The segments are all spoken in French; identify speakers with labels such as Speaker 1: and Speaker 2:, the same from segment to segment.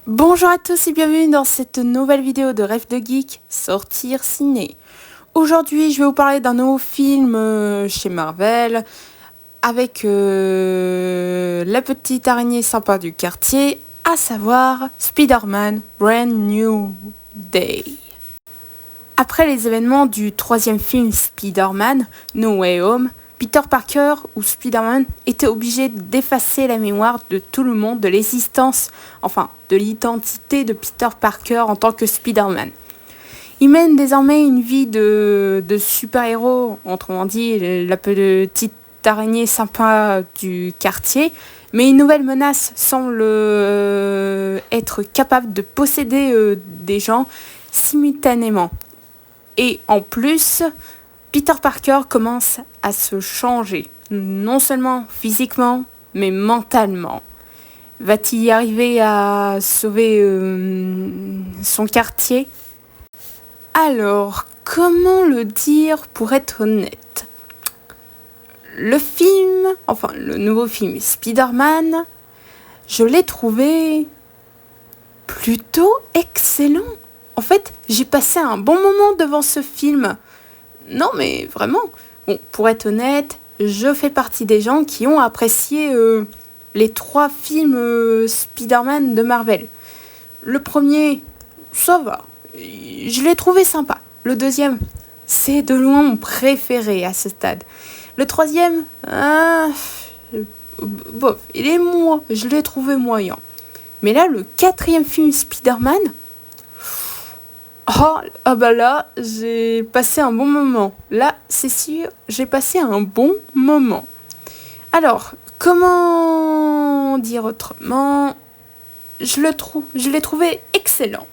Speaker 1: Bonjour à tous et bienvenue dans cette nouvelle vidéo de Rêve de Geek, Sortir Ciné. Aujourd'hui, je vais vous parler d'un nouveau film chez Marvel avec la petite araignée sympa du quartier, à savoir Spider-Man Brand New Day. Après les événements du troisième film Spider-Man, No Way Home, Peter Parker ou Spider-Man était obligé d'effacer la mémoire de tout le monde de l'existence, de l'identité de Peter Parker en tant que Spider-Man. Il mène désormais une vie de super-héros, autrement dit la petite araignée sympa du quartier, mais une nouvelle menace semble être capable de posséder des gens simultanément. Et en plus, Peter Parker commence à se changer, non seulement physiquement, mais mentalement. Va-t-il y arriver à sauver son quartier? Alors, comment le dire pour être honnête? Le nouveau film Spider-Man, je l'ai trouvé plutôt excellent. En fait, j'ai passé un bon moment devant ce film. Non, mais vraiment. Bon, pour être honnête, je fais partie des gens qui ont apprécié les 3 films Spider-Man de Marvel. Le premier, ça va. Je l'ai trouvé sympa. Le deuxième, c'est de loin mon préféré à ce stade. Le troisième, bof, je l'ai trouvé moyen. Mais là, le 4e film Spider-Man, là, j'ai passé un bon moment. Là, c'est sûr, j'ai passé un bon moment. Alors, comment dire autrement? Je l'ai trouvé excellent.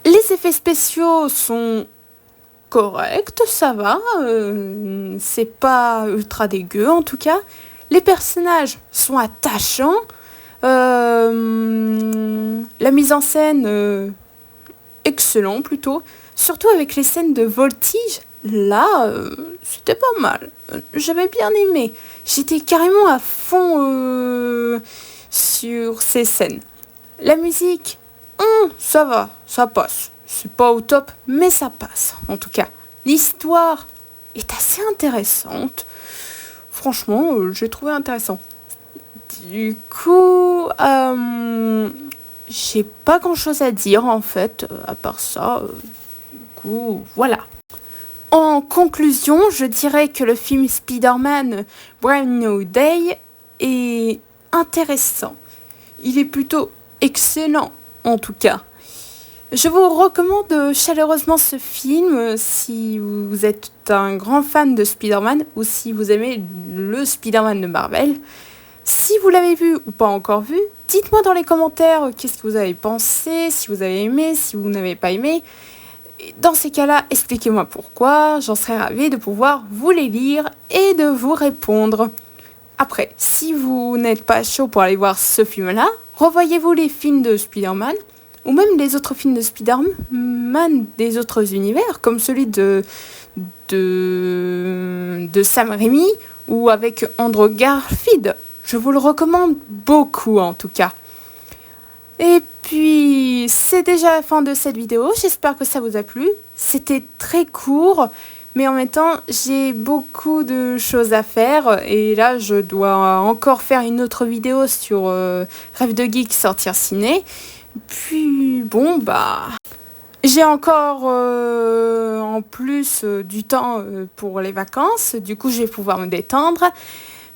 Speaker 1: Les effets spéciaux sont corrects, ça va. C'est pas ultra dégueu en tout cas. Les personnages sont attachants. La mise en scène... excellent plutôt, surtout avec les scènes de voltige, là, c'était pas mal, j'avais bien aimé, j'étais carrément à fond sur ces scènes. La musique, ça va, ça passe, c'est pas au top, mais ça passe, en tout cas. L'histoire est assez intéressante, franchement, j'ai trouvé intéressant. Du coup, j'ai pas grand chose à dire en fait, à part ça, du coup, voilà. En conclusion, je dirais que le film Spider-Man Brand New Day est intéressant. Il est plutôt excellent en tout cas. Je vous recommande chaleureusement ce film si vous êtes un grand fan de Spider-Man ou si vous aimez le Spider-Man de Marvel. Si vous l'avez vu ou pas encore vu, dites-moi dans les commentaires qu'est-ce que vous avez pensé, si vous avez aimé, si vous n'avez pas aimé. Et dans ces cas-là, expliquez-moi pourquoi, j'en serais ravie de pouvoir vous les lire et de vous répondre. Après, si vous n'êtes pas chaud pour aller voir ce film-là, revoyez-vous les films de Spider-Man, ou même les autres films de Spider-Man des autres univers, comme celui de Sam Raimi, ou avec Andrew Garfield. Je vous le recommande beaucoup en tout cas. Et puis, c'est déjà la fin de cette vidéo. J'espère que ça vous a plu. C'était très court, mais en même temps, j'ai beaucoup de choses à faire. Et là, je dois encore faire une autre vidéo sur Rêve de Geek, Sortir Ciné. Puis, j'ai encore en plus du temps pour les vacances. Du coup, je vais pouvoir me détendre.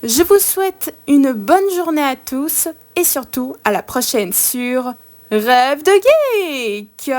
Speaker 1: Je vous souhaite une bonne journée à tous et surtout à la prochaine sur Rêve de Geek.